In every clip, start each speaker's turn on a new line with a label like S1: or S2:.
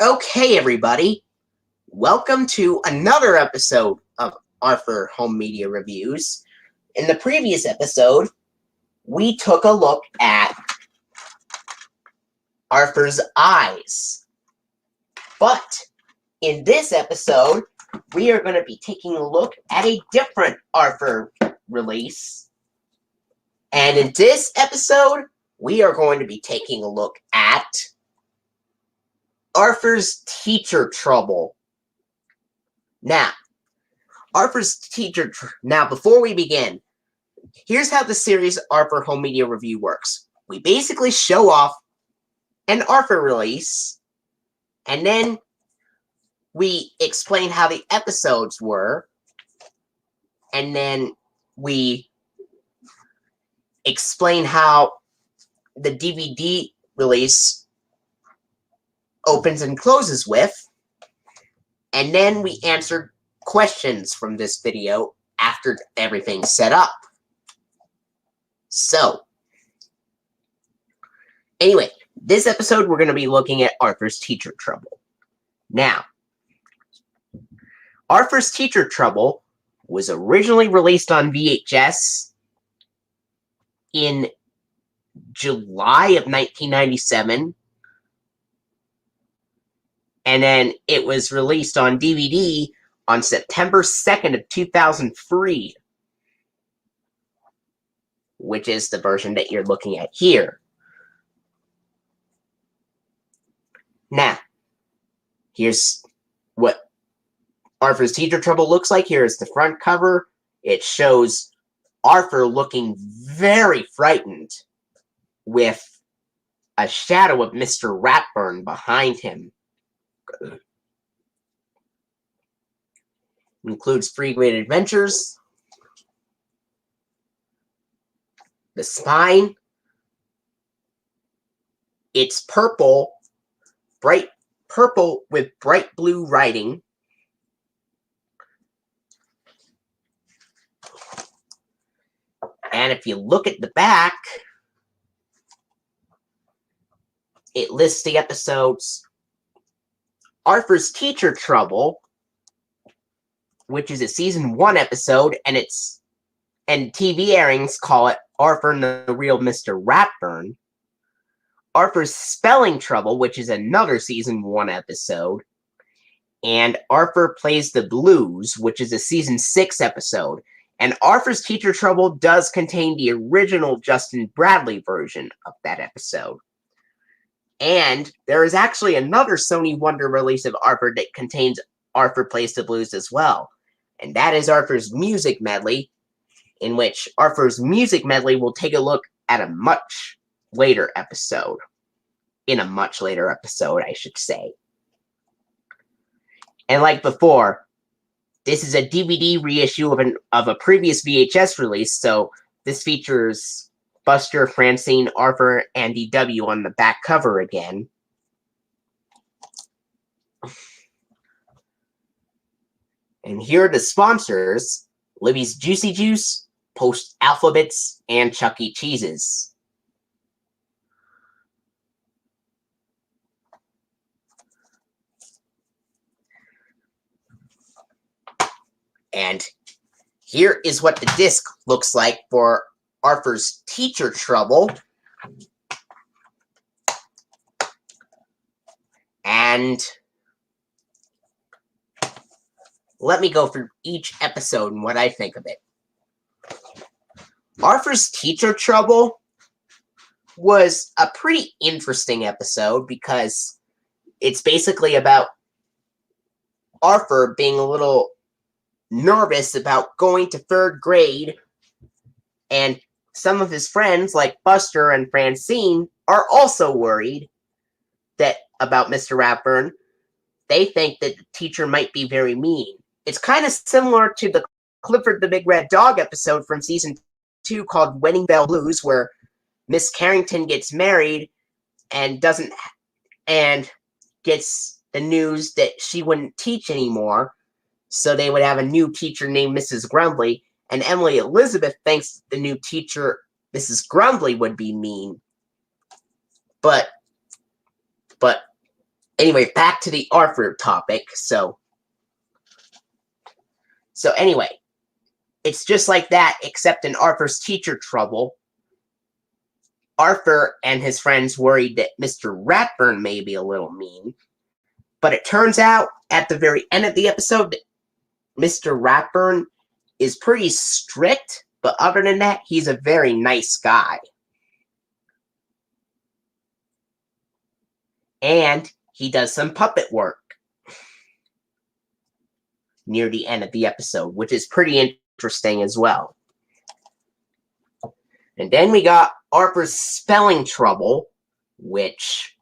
S1: Okay, everybody. Welcome to another episode of Arthur Home Media Reviews. In the previous episode, we took a look at Arthur's eyes. But in this episode, we are going to be taking a look at a different Arthur release. And in this episode, we are going to be taking a look at Arthur's Teacher Trouble. Now, before we begin, here's how the series Arthur Home Media Review works. We basically show off an Arthur release, and then we explain how the episodes were, and then we explain how the DVD release opens and closes with, and then we answered questions from this video after everything's set up. So, anyway, this episode we're going to be looking at Arthur's Teacher Trouble. Now, Arthur's Teacher Trouble was originally released on VHS in July of 1997. And then it was released on DVD on September 2nd of 2003, which is the version that you're looking at here. Now, here's what Arthur's Teacher Trouble looks like. Here's the front cover. It shows Arthur looking very frightened with a shadow of Mr. Ratburn behind him. Includes 3 great adventures, the spine, it's purple, bright purple with bright blue writing, and if you look at the back, it lists the episodes Arthur's Teacher Trouble, which is a season 1 episode, and TV airings call it Arthur and the Real Mr. Ratburn. Arthur's Spelling Trouble, which is another season 1 episode, and Arthur Plays the Blues, which is a season 6 episode. And Arthur's Teacher Trouble does contain the original Justin Bradley version of that episode. And there is actually another Sony Wonder release of Arthur that contains Arthur Plays the Blues as well. And that is Arthur's Music Medley, in which Arthur's Music Medley will take a look at a much later episode. In a much later episode, I should say. And like before, this is a DVD reissue of a previous VHS release, so this features Buster, Francine, Arthur, and DW on the back cover again. And here are the sponsors: Libby's Juicy Juice, Post Alphabets, and Chuck E. Cheese's. And here is what the disc looks like for Arthur's Teacher Trouble. And let me go through each episode and what I think of it. Arthur's Teacher Trouble was a pretty interesting episode because it's basically about Arthur being a little nervous about going to 3rd grade, and some of his friends, like Buster and Francine, are also worried about Mr. Ratburn. They think that the teacher might be very mean. It's kind of similar to the Clifford the Big Red Dog episode from season 2 called Wedding Bell Blues, where Miss Carrington gets married and gets the news that she wouldn't teach anymore, so they would have a new teacher named Mrs. Grumbly, and Emily Elizabeth thinks the new teacher, Mrs. Grumbly, would be mean. But Anyway, back to the Arthur topic. So anyway, it's just like that, except in Arthur's teacher trouble. Arthur and his friends worried that Mr. Ratburn may be a little mean, but it turns out at the very end of the episode that Mr. Ratburn is pretty strict, but other than that, he's a very nice guy. And he does some puppet work near the end of the episode, which is pretty interesting as well. And then we got Arthur's spelling trouble, which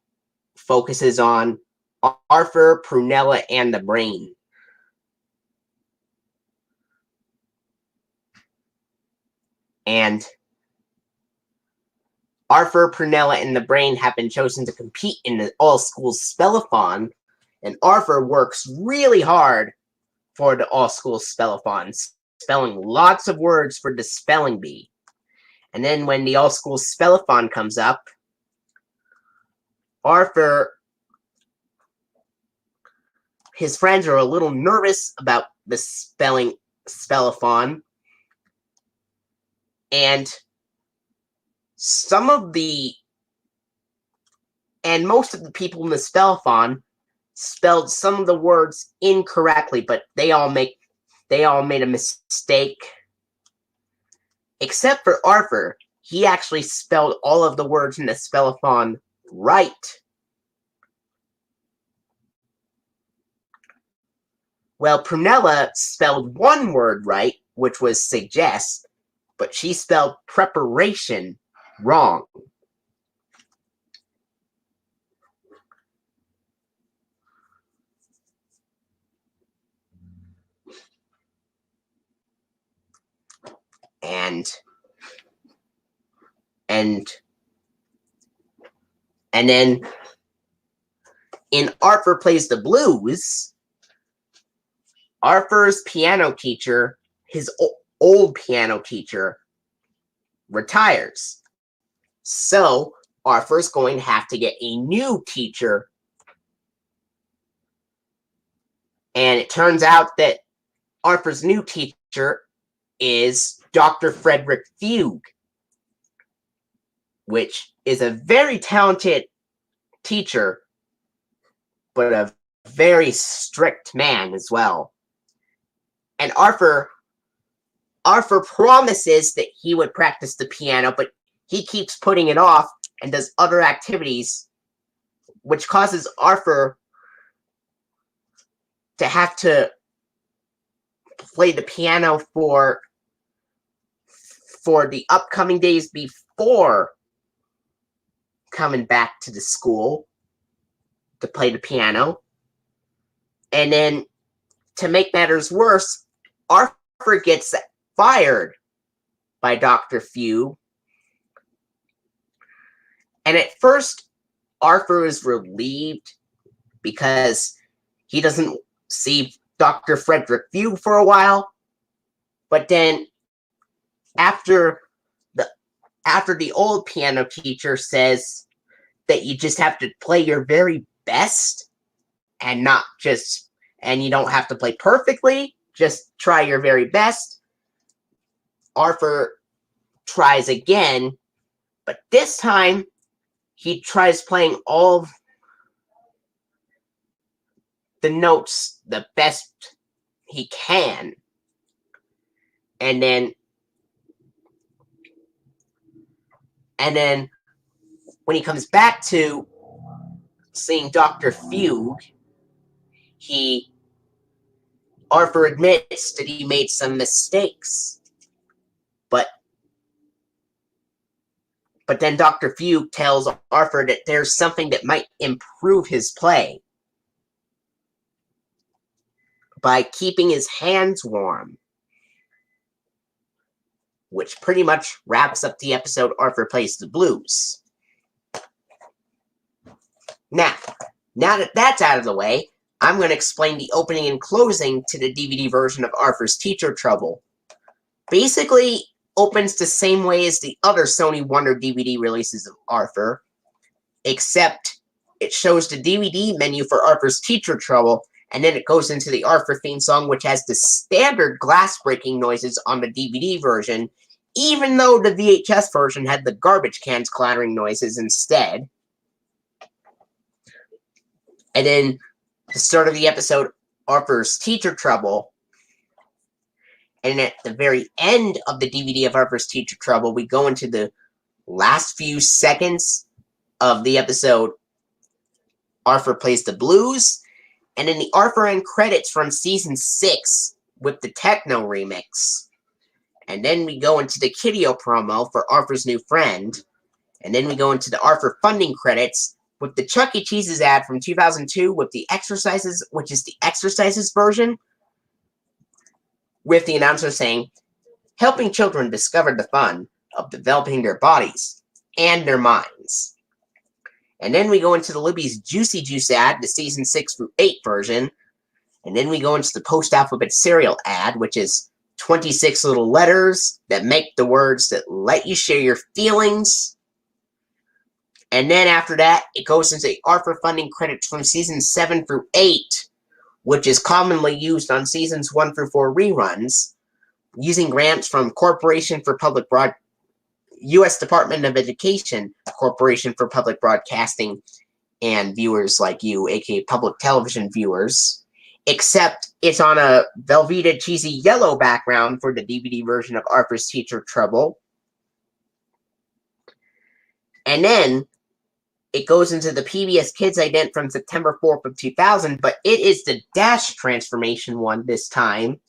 S1: focuses on Arthur, Prunella, and the brain. And Arthur, Prunella, and the brain have been chosen to compete in the all-school spellathon, and Arthur works really hard for the all-school spellathon, spelling lots of words for the spelling bee. And then when the all-school spellathon comes up, Arthur, his friends are a little nervous about the spellathon, and most of the people in the spellathon spelled some of the words incorrectly, but they all made a mistake. Except for Arthur, he actually spelled all of the words in the spellathon right. Well, Prunella spelled one word right, which was suggest, but she spelled preparation wrong. And then in Arthur Plays the Blues, Arthur's piano teacher, his old piano teacher, retires. So Arthur's going to have to get a new teacher. And it turns out that Arthur's new teacher is Dr. Frederick Fugue, which is a very talented teacher, but a very strict man as well. And Arthur promises that he would practice the piano, but he keeps putting it off and does other activities, which causes Arthur to have to play the piano for the upcoming days before coming back to the school to play the piano. And then, to make matters worse, Arthur gets fired by Dr. Fugue. And at first, Arthur is relieved because he doesn't see Dr. Frederick Fugue for a while. But then, after the old piano teacher says that you just have to play your very best and you don't have to play perfectly, just try your very best, Arthur tries again, but this time he tries playing all the notes the best he can. And then when he comes back to seeing Dr. Fugue, Arthur admits that he made some mistakes. But then Dr. Fugue tells Arthur that there's something that might improve his play by keeping his hands warm. Which pretty much wraps up the episode Arthur Plays the Blues. Now that that's out of the way, I'm going to explain the opening and closing to the DVD version of Arthur's Teacher Trouble. Basically, opens the same way as the other Sony Wonder DVD releases of Arthur, except it shows the DVD menu for Arthur's Teacher Trouble, and then it goes into the Arthur theme song, which has the standard glass-breaking noises on the DVD version, even though the VHS version had the garbage cans clattering noises instead. And then the start of the episode, Arthur's Teacher Trouble. And at the very end of the DVD of Arthur's Teacher Trouble, we go into the last few seconds of the episode, Arthur Plays the Blues, and in the Arthur end credits from Season 6 with the Techno remix. And then we go into the Kiddio promo for Arthur's New Friend, and then we go into the Arthur funding credits with the Chuck E. Cheese's ad from 2002 with the exercises, which is the exercises version, with the announcer saying, helping children discover the fun of developing their bodies and their minds. And then we go into the Libby's Juicy Juice ad, the Season 6 through 8 version. And then we go into the post-alphabet cereal ad, which is 26 little letters that make the words that let you share your feelings. And then after that, it goes into the Arthur funding credits from Season 7 through 8, which is commonly used on Seasons 1 through 4 reruns, using grants from U.S. Department of Education, Corporation for Public Broadcasting, and viewers like you, aka public television viewers, except it's on a Velveeta cheesy yellow background for the DVD version of Arthur's Teacher Trouble. And then it goes into the PBS Kids ident from September 4th of 2000, but it is the Dash transformation one this time.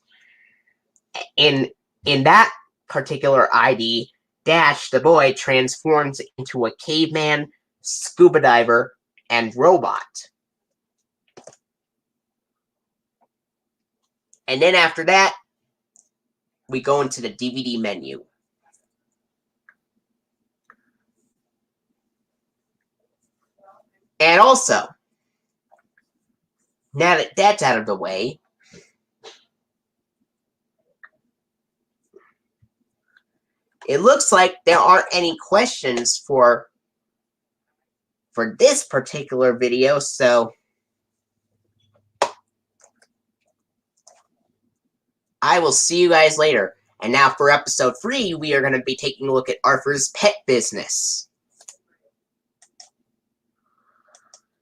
S1: In that particular ID, Dash, the boy, transforms into a caveman, scuba diver, and robot. And then after that, we go into the DVD menu. And also, now that that's out of the way, it looks like there aren't any questions for this particular video, so I will see you guys later. And now for episode 3, we are going to be taking a look at Arthur's pet business.